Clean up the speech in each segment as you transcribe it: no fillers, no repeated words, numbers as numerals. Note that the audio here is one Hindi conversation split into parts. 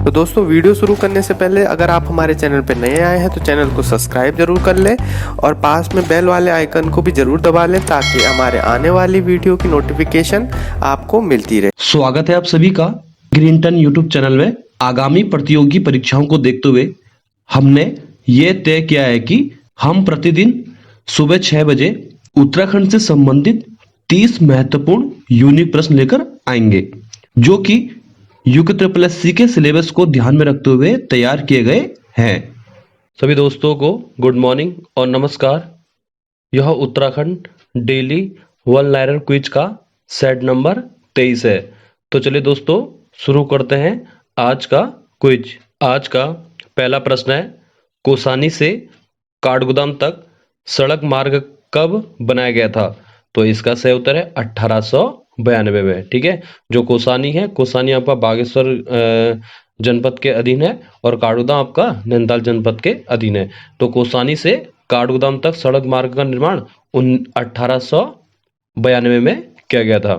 तो दोस्तों वीडियो शुरू करने से पहले अगर आप हमारे चैनल पर नए आए हैं तो चैनल को सब्सक्राइब जरूर कर लें और पास में बेल वाले आइकन को भी जरूर दबा लें ताकि हमारे आने वाली वीडियो की नोटिफिकेशन आपको मिलती रहे। स्वागत है आप सभी का ग्रीनटन यूट्यूब चैनल में। आगामी प्रतियोगी परीक्षाओं को देखते हुए हमने ये तय किया है कि हम प्रतिदिन सुबह 6 बजे उत्तराखंड से संबंधित 30 महत्वपूर्ण यूनिक प्रश्न लेकर आएंगे, जो कि यूके ट्रिपल एस सी के सिलेबस को ध्यान में रखते हुए तैयार किए गए हैं। सभी दोस्तों को गुड मॉर्निंग और नमस्कार। यह Uttarakhand daily one liner quiz का सेट नंबर 23 है। तो चलिए दोस्तों शुरू करते हैं आज का क्विज। आज का पहला प्रश्न है, कौसानी से काठगोदाम तक सड़क मार्ग कब बनाया गया था? तो इसका सही उत्तर है 1892 में। ठीक है, जो कौसानी है, कौसानी आपका बागेश्वर जनपद के अधीन है और काठगोदाम आपका नैनीताल जनपद के अधीन है। तो कौसानी से काठगोदाम तक सड़क मार्ग का निर्माण 1892 में किया गया था।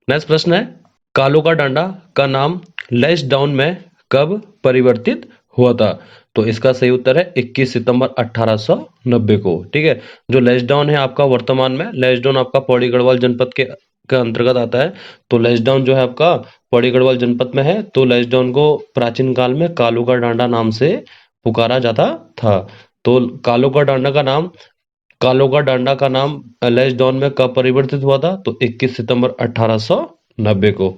नेक्स्ट प्रश्न है, कालो का डांडा का नाम लेस डाउन में कब परिवर्तित हुआ था? तो इसका सही उत्तर है 21 सितंबर 1890 को। ठीक है, जो लेस डाउन है आपका वर्तमान में, लेस डाउन आपका पौड़ी गढ़वाल जनपद के अंतर्गत आता है। तो लेस डाउन जो है आपका पौड़ी गढ़वाल जनपद में है। तो लेस डाउन को प्राचीन काल में कालो का डांडा नाम से पुकारा जाता था। तो कालो का डांडा का नाम लेस डाउन में कब परिवर्तित हुआ था? तो 21 सितंबर 1890 को।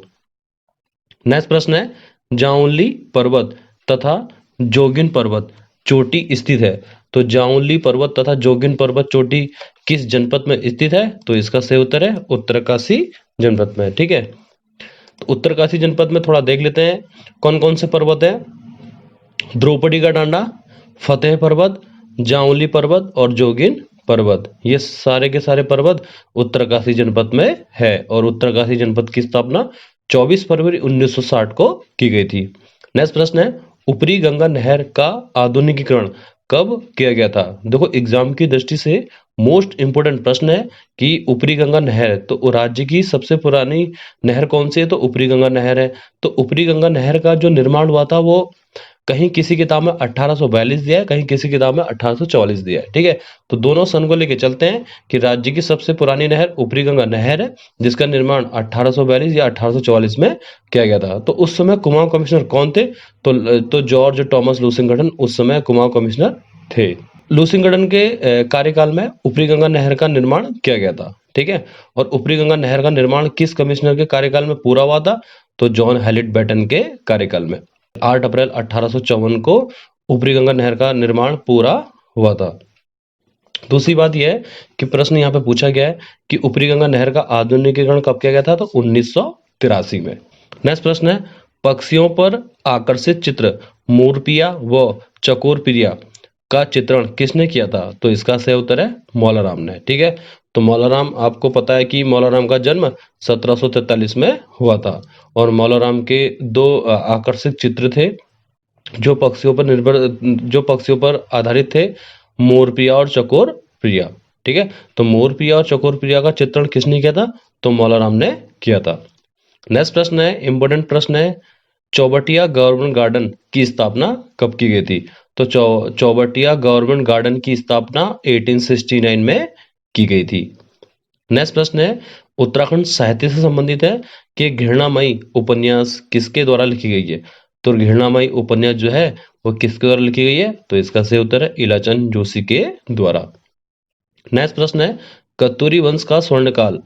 नेक्स्ट प्रश्न है, जाउली पर्वत तथा जोगिन पर्वत चोटी स्थित है। तो जाउली पर्वत तथा जोगिन पर्वत चोटी किस जनपद में स्थित है? तो इसका सही उत्तर है उत्तरकाशी जनपद में। ठीक है, तो उत्तरकाशी जनपद में थोड़ा देख लेते हैं कौन कौन से पर्वत है। द्रौपदी का डांडा, फतेह पर्वत, जाउली पर्वत और जोगिन पर्वत, ये सारे के सारे पर्वत उत्तरकाशी जनपद में है। और उत्तरकाशी जनपद की स्थापना 24 फरवरी 1960 को की गई थी। नेक्स्ट प्रश्न है, ऊपरी गंगा नहर का आधुनिकीकरण कब किया गया था? देखो एग्जाम की दृष्टि से मोस्ट इंपोर्टेंट प्रश्न है कि ऊपरी गंगा नहर, तो राज्य की सबसे पुरानी नहर कौन सी है? तो ऊपरी गंगा नहर है। तो ऊपरी गंगा नहर का जो निर्माण हुआ था वो कहीं किसी किताब में 1842 दिया है, कहीं किसी किताब में 1844 दिया है। ठीक है, तो दोनों सन को लेके चलते हैं कि राज्य की सबसे पुरानी नहर ऊपरी गंगा नहर है, जिसका निर्माण 1842 या 1844 में किया गया था। तो उस समय कुमाऊं कमिश्नर कौन थे? तो जॉर्ज टॉमस लूसिंगटन उस समय कुमाऊं कमिश्नर थे। लूसिंगटन के कार्यकाल में ऊपरी गंगा नहर का निर्माण किया गया था। ठीक है, और ऊपरी गंगा नहर का निर्माण किस कमिश्नर के कार्यकाल में पूरा हुआ था? तो जॉन हैलिट बैटन के कार्यकाल में 8 अप्रैल 1854 को ऊपरी गंगा नहर का निर्माण पूरा हुआ था। दूसरी बात यह है कि प्रश्न यहाँ पे पूछा गया है कि ऊपरी गंगा नहर का आधुनिकीकरण कब किया गया था? तो 1983 में। नेक्स्ट प्रश्न है, पक्षियों पर आकर्षित चित्र मोरपिया व चकोरपिया का चित्रण किसने किया था? तो इसका सही उत्तर है मौलाराम ने। ठीक है, तो मौलाराम, आपको पता है कि मौलाराम का जन्म 1743 में हुआ था और मौलाराम के दो आकर्षक चित्र थे जो पक्षियों पर आधारित थे, मोरपिया और चकोर प्रिया। ठीक है, तो मोरपिया और चकोर प्रिया का चित्रण किसने किया था? तो मौलाराम ने किया था। नेक्स्ट प्रश्न है, इंपोर्टेंट प्रश्न है, चौबटिया गवर्नमेंट गार्डन की स्थापना कब की गई थी? तो चौबटिया गवर्नमेंट गार्डन की स्थापना 1869 में की गई थी। नेक्स्ट प्रश्न है, उत्तराखंड साहित्य से संबंधित है कि घृणामयी उपन्यास किसके द्वारा लिखी गई है? तो घृणामयी उपन्यास जो है वो किसके द्वारा लिखी गई है? तो इसका सही उत्तर है इलाचंद जोशी के द्वारा। नेक्स्ट प्रश्न है, कत्यूरी वंश का स्वर्णकाल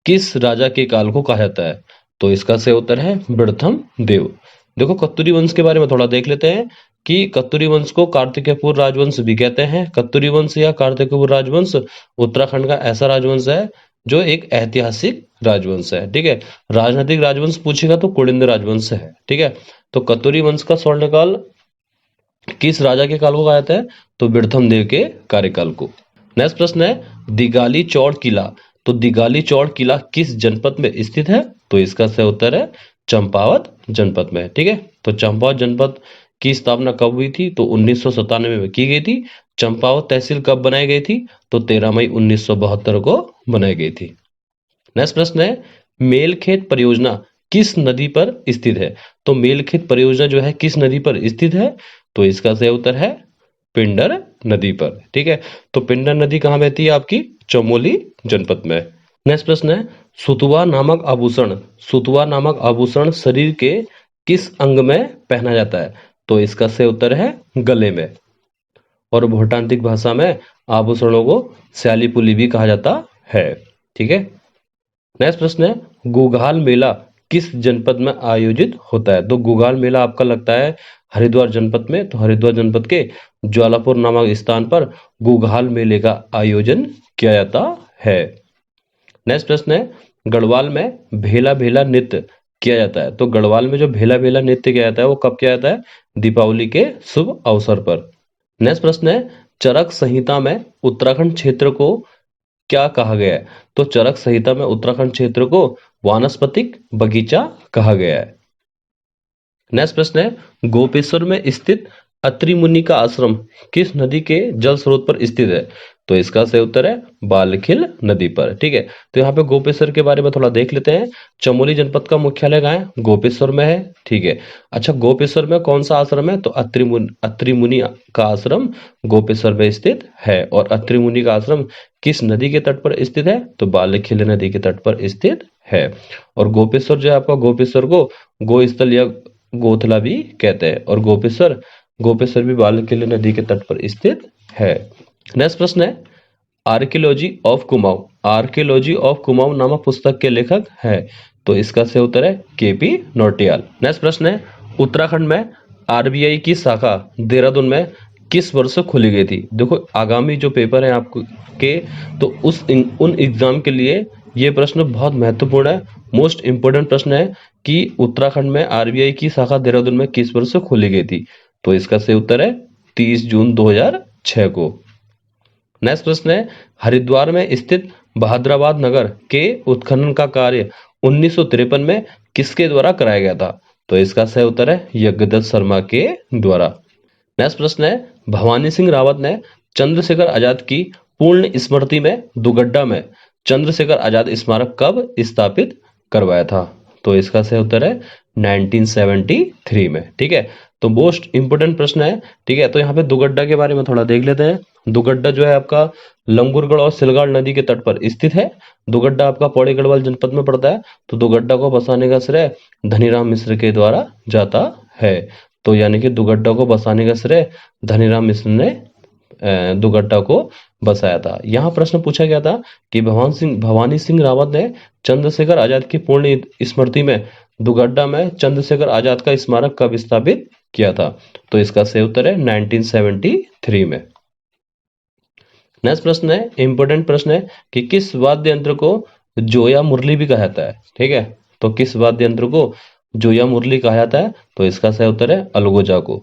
किस राजा के काल को कहा जाता है? तो इसका सही उत्तर है बिरथम देव। देखो कत्यूरी वंश के बारे में थोड़ा देख लेते हैं कि कत्यूरी वंश को कार्तिकेयपुर राजवंश भी कहते हैं। कत्यूरी वंश या कार्तिकेयपुर राजवंश उत्तराखंड का ऐसा राजवंश है जो एक ऐतिहासिक राजवंश है। ठीक है, राजनीतिक राजवंश पूछेगा तो कुलिंद राजवंश है। ठीक है, तो कत्यूरी वंश का स्वर्णकाल किस राजा के काल को कहा जाता है? तो बिरथम देव के कार्यकाल को। नेक्स्ट प्रश्न है, दिगाली चौड़ किला, तो दिगाली चौड़ किला किस जनपद में स्थित है? तो इसका सही उत्तर है चंपावत जनपद में। ठीक है, तो चंपावत जनपद की स्थापना कब हुई थी? तो 1997 में की गई थी। चंपावत तहसील कब बनाई गई थी? तो 13 मई 1972 को बनाई गई थी। नेक्स्ट प्रश्न है, मेलखेत परियोजना किस नदी पर स्थित है? तो मेलखेत परियोजना जो है किस नदी पर स्थित है? तो इसका सही उत्तर है पिंडर नदी पर। ठीक है, तो पिंडर नदी कहाँ बहती है? आपकी चमोली जनपद में। नेक्स्ट प्रश्न है, सुतुआ नामक आभूषण, सुतुआ नामक आभूषण शरीर के किस अंग में पहना जाता है? तो इसका सही उत्तर है गले में। और भूटांतिक भाषा में आभूषणों को स्याली पुली भी कहा जाता है। ठीक है, नेक्स्ट प्रश्न है, गोगाल मेला किस जनपद में आयोजित होता है? तो गोगाल मेला आपका लगता है हरिद्वार जनपद में। तो हरिद्वार जनपद के ज्वालापुर नामक स्थान पर गोगाल मेले का आयोजन किया जाता है। नेक्स्ट प्रश्न है, गढ़वाल में भेला भेला नृत्य किया जाता है। तो गढ़वाल में जो भेला भेला नृत्य किया जाता है वो कब किया जाता है? दीपावली के शुभ अवसर पर। नेक्स्ट प्रश्न है, चरक संहिता में उत्तराखंड क्षेत्र को क्या कहा गया है? तो चरक संहिता में उत्तराखंड क्षेत्र को वानस्पतिक बगीचा कहा गया है। नेक्स्ट प्रश्न है, गोपेश्वर में स्थित अत्रि मुनि का आश्रम किस नदी के जल स्रोत पर स्थित है? तो इसका सही उत्तर है बालखिल नदी पर। ठीक है, तो यहाँ पे गोपेश्वर के बारे में थोड़ा देख लेते हैं। चमोली जनपद का मुख्यालय कहाँ है? गोपेश्वर में है। ठीक है, अच्छा गोपेश्वर में कौन सा आश्रम है? तो अत्रि मुनि का आश्रम गोपेश्वर में स्थित है। और अत्रि मुनि का आश्रम किस नदी के तट पर स्थित है? तो बालखिल नदी के तट पर स्थित है। और गोपेश्वर जो है आपका, गोपेश्वर को गोस्थल या गोथला भी कहते हैं। और गोपेश्वर भी बालखिल नदी के तट पर स्थित है। नेक्स्ट प्रश्न है, archaeology of Kumaon, archaeology of Kumaon नामक पुस्तक के लेखक है? तो इसका सही उत्तर है केपी नौटियाल। नेक्स्ट प्रश्न है, उत्तराखंड में आरबीआई की शाखा देहरादून में किस वर्ष खोली गई थी? देखो आगामी जो पेपर है आपको के, तो उन एग्जाम के लिए ये प्रश्न बहुत महत्वपूर्ण है, मोस्ट इंपोर्टेंट प्रश्न है कि उत्तराखंड में आरबीआई की शाखा देहरादून में किस वर्ष खोली गई थी? तो इसका सही उत्तर है 30 जून 2006 को। नेक्स्ट प्रश्न है, हरिद्वार में स्थित बहादुराबाद नगर के उत्खनन का कार्य 1953 में किसके द्वारा कराया गया था? तो इसका सही उत्तर है यज्ञदत्त शर्मा के द्वारा। नेक्स्ट प्रश्न है, भवानी सिंह रावत ने चंद्रशेखर आजाद की पूर्ण स्मृति में दुगड्डा में चंद्रशेखर आजाद स्मारक कब स्थापित करवाया था? तो इसका सही उत्तर है 1973 में। ठीक है, तो मोस्ट इंपोर्टेंट प्रश्न है। ठीक है, तो यहाँ पे दुगड्डा के बारे में थोड़ा देख लेते हैं। दुगड्डा जो है आपका लंगूरगढ़ और सिलगाड़ नदी के तट पर स्थित है। दुगड्डा आपका पौड़ी गढ़वाल जनपद में पड़ता है। तो दुगड्डा को बसाने का श्रेय धनीराम मिश्र के द्वारा जाता है। तो यानी कि दुगड्डा को बसाने का श्रेय धनीराम मिश्र ने दुगड्डा को बसाया था। यहाँ प्रश्न पूछा गया था कि भवानी सिंह रावत ने चंद्रशेखर आजाद की पूर्ण स्मृति में दुगड्डा में चंद्रशेखर आजाद का स्मारक कब स्थापित किया था? तो इसका सही उत्तर है 1973 में। नेक्स्ट प्रश्न है, इंपोर्टेंट प्रश्न है कि किस वाद्य यंत्र को जोया मुरली भी कहा जाता है? ठीक है, तो किस वाद्य यंत्र को जोया मुरली कहा जाता है? तो इसका सही उत्तर है अलगोजा को।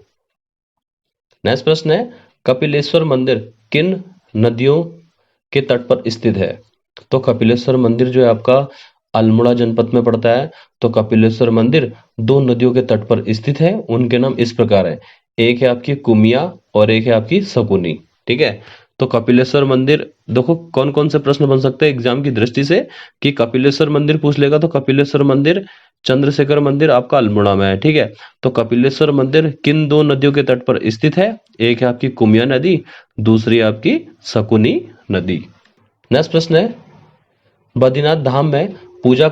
नेक्स्ट प्रश्न है, कपिलेश्वर मंदिर किन नदियों के तट पर स्थित है? तो कपिलेश्वर मंदिर जो है आपका अल्मोड़ा जनपद में पड़ता है। तो कपिलेश्वर मंदिर 2 नदियों के तट पर स्थित है। उनके नाम इस प्रकार है, एक है आपकी कुमिया और एक है आपकी शकुनी। ठीक है, तो कपिलेश्वर मंदिर, देखो कौन कौन से प्रश्न बन सकते हैं एग्जाम की दृष्टि से कि कपिलेश्वर मंदिर पूछ लेगा। तो कपिलेश्वर मंदिर, चंद्रशेखर मंदिर आपका अल्मोड़ा में है। ठीक है, तो कपिलेश्वर मंदिर किन 2 नदियों के तट पर स्थित है? एक है आपकी कुमिया नदी, दूसरी आपकी शकुनी नदी। नेक्स्ट प्रश्न है, बद्रीनाथ धाम में पूजा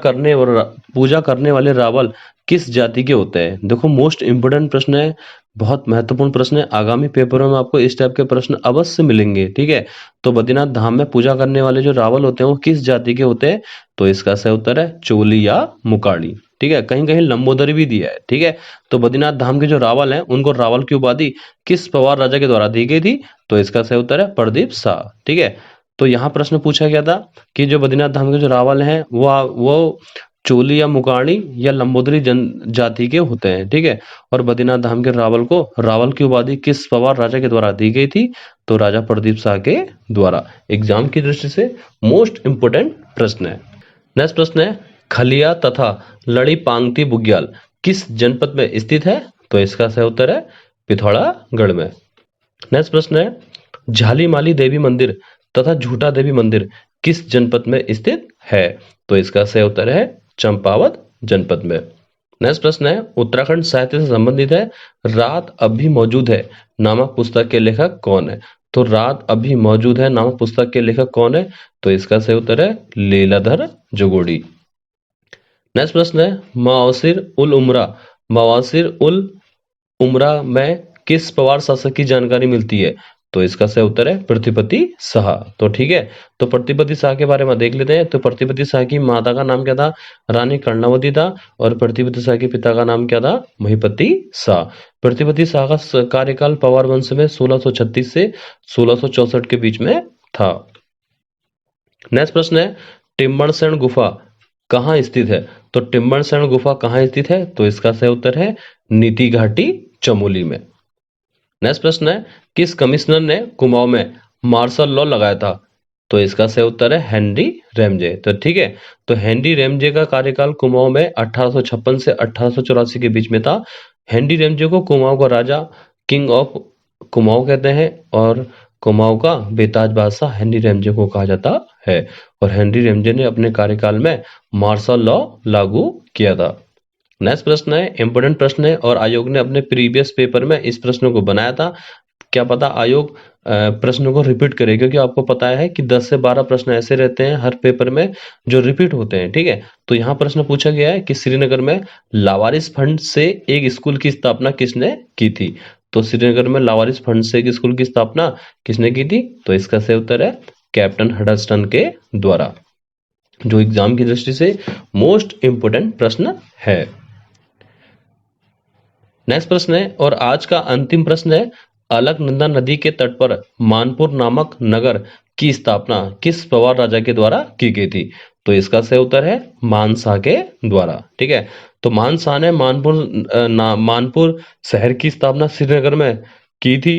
करने वाले रावल किस जाति के होते हैं? देखो मोस्ट इंपोर्टेंट प्रश्न है, बहुत महत्वपूर्ण प्रश्न है। आगामी पेपरों में आपको इस टाइप के प्रश्न अवश्य मिलेंगे। ठीक है, तो बद्रीनाथ धाम में पूजा करने वाले जो रावल होते हैं वो किस जाति के होते हैं? तो इसका सही उत्तर है चोली या मुकाड़ी। ठीक है, कहीं कहीं लंबोदरी भी दिया है। ठीक है, तो बद्रीनाथ धाम के जो रावल हैं उनको रावल की उपाधि किस पवार राजा के द्वारा दी गई थी? तो इसका सही उत्तर है प्रदीप शाह। ठीक है, तो यहाँ प्रश्न पूछा गया था कि जो बद्रीनाथ धाम के जो रावल हैं वो चोली या मुकाड़ी या लंबोदरी जनजाति के होते हैं। ठीक है, और बद्रीनाथ धाम के रावल को रावल की उपाधि किस पवार राजा के द्वारा दी गई थी? तो राजा प्रदीप शाह के द्वारा। एग्जाम की दृष्टि से मोस्ट इंपोर्टेंट प्रश्न है। नेक्स्ट प्रश्न है, खलिया तथा लड़ी पांगती बुग्याल किस जनपद में स्थित है? तो इसका सही उत्तर है पिथौरागढ़ में। नेक्स्ट प्रश्न है, झालीमाली देवी मंदिर तथा झूठा देवी मंदिर किस जनपद में स्थित है? तो इसका सही उत्तर है चंपावत जनपद में। नेक्स्ट प्रश्न है उत्तराखंड साहित्य से संबंधित है, रात अब भी मौजूद है नामक पुस्तक के लेखक कौन है? तो रात अब भी मौजूद है नामक पुस्तक के लेखक कौन है? तो इसका सही उत्तर है लीलाधर जोगोड़ी। नेक्स्ट प्रश्न है मवासिर उल उमरा में किस पवार शासक की जानकारी मिलती है? तो इसका सही उत्तर है पृथ्वीपति शाह। तो ठीक है, तो पृथ्वीपति शाह के बारे में देख लेते हैं। तो पृथ्वीपति शाह की माता का नाम क्या था? रानी कर्णावती था। और पृथ्वीपति शाह के पिता का नाम क्या था? महिपति शाह। पृथ्वीपति शाह का कार्यकाल पवार वंश में 1636 से 1664 के बीच में था। नेक्स्ट प्रश्न है टिम्बरसैंण गुफा कहाँ स्थित है? तो टिम्बरसैंण गुफा कहाँ स्थित है? तो इसका सही उत्तर है नीति घाटी चमोली में। नेक्स्ट प्रश्न है किस कमिश्नर ने कुमाऊं में मार्शल लॉ लगाया था? तो इसका सही उत्तर है हेनरी रैमजे। तो ठीक है, तो हेनरी रैमजे का कार्यकाल कुमाऊं में 1856 से 1884 के बीच में था। हेनरी रैमजे को कुमाऊं का राजा किंग ऑफ कुमाऊं कहते हैं और कुमाऊं का बेताज बादशाह हेनरी रैमजे को कहा जाता है। और हेनरी रैमजे ने अपने कार्यकाल में मार्शल लॉ लागू किया था। नेक्स्ट प्रश्न है इंपोर्टेंट प्रश्न है और आयोग ने अपने प्रीवियस पेपर में इस प्रश्न को बनाया था। क्या पता आयोग प्रश्नों को रिपीट करे, क्योंकि आपको पता है कि 10 से 12 प्रश्न ऐसे रहते हैं हर पेपर में जो रिपीट होते हैं। ठीक है, तो यहाँ प्रश्न पूछा गया है कि श्रीनगर में लावारिस फंड से एक स्कूल की स्थापना किसने की थी? तो श्रीनगर में लावारिस फंड से एक स्कूल की स्थापना किसने की थी? तो इसका सही उत्तर है कैप्टन हडल्स्टन के द्वारा, जो एग्जाम की दृष्टि से मोस्ट इंपोर्टेंट प्रश्न है। नेक्स्ट प्रश्न है और आज का अंतिम प्रश्न है अलकनंदा नदी के तट पर मानपुर नामक नगर की स्थापना किस पवार राजा के द्वारा की गई थी? तो इसका सही उत्तर है मानसा के द्वारा। ठीक है, तो मानसा ने मानपुर शहर की स्थापना श्रीनगर में की थी।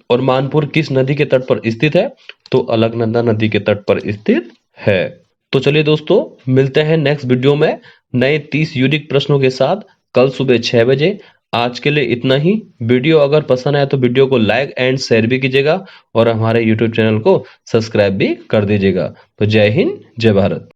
और मानपुर किस नदी के तट पर स्थित है? तो अलकनंदा नदी के तट पर स्थित है। तो चलिए दोस्तों, मिलते हैं नेक्स्ट वीडियो में नए 30 यूनिक प्रश्नों के साथ कल सुबह 6 बजे। आज के लिए इतना ही। वीडियो अगर पसंद आए तो वीडियो को लाइक एंड शेयर भी कीजिएगा और हमारे YouTube चैनल को सब्सक्राइब भी कर दीजिएगा। तो जय हिंद, जय भारत।